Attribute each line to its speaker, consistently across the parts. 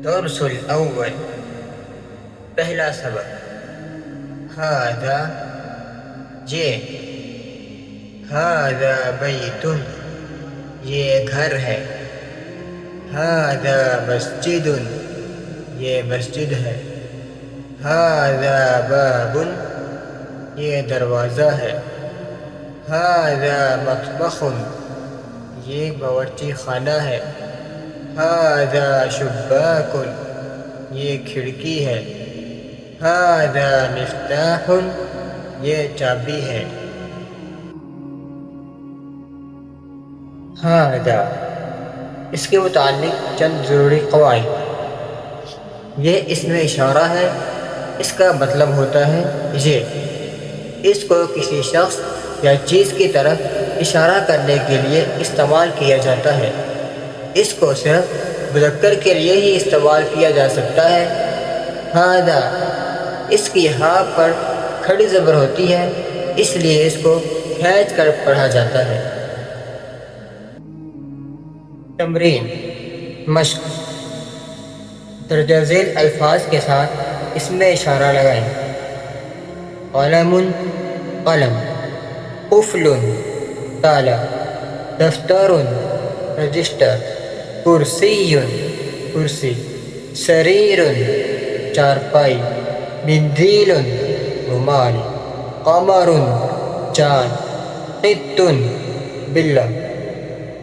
Speaker 1: درس الأول پہلا سبق هذا یہ هذا بیت یہ گھر ہے هذا مسجد یہ مسجد ہے هذا باب یہ دروازہ ہے هذا مطبخ یہ باورچی خانہ ہے هذا شباک یہ کھڑکی ہے هذا مفتاح یہ چابی ہے هذا اس کے متعلق چند ضروری قواعد یہ اسم اشارہ ہے اس کا مطلب ہوتا ہے یہ اس کو کسی شخص یا چیز کی طرف اشارہ کرنے کے لیے استعمال کیا جاتا ہے اس کو صرف مذکر کے لیے ہی استعمال کیا جا سکتا ہے هذا اس کی ہاء پر کھڑی زبر ہوتی ہے اس لیے اس کو کھینچ کر پڑھا جاتا ہے تمرین مشق درجہ ذیل الفاظ کے ساتھ اس میں اشارہ لگائیں قلم قلم قفل تالا دفتر رجسٹر کرسی کرسی سریر چارپائی مندیل رومال قمر چاند قط بلہ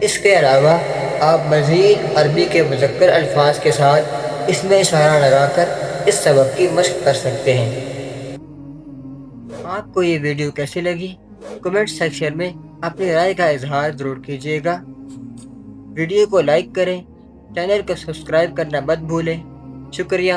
Speaker 1: اس کے علاوہ آپ مزید عربی کے مذکر الفاظ کے ساتھ اس میں اشارہ لگا کر اس سبق کی مشق کر سکتے ہیں آپ کو یہ ویڈیو کیسی لگی کمنٹ سیکشن میں اپنی رائے کا اظہار ضرور کیجیے گا ویڈیو کو لائک کریں چینل کو سبسکرائب کرنا مت بھولیں شکریہ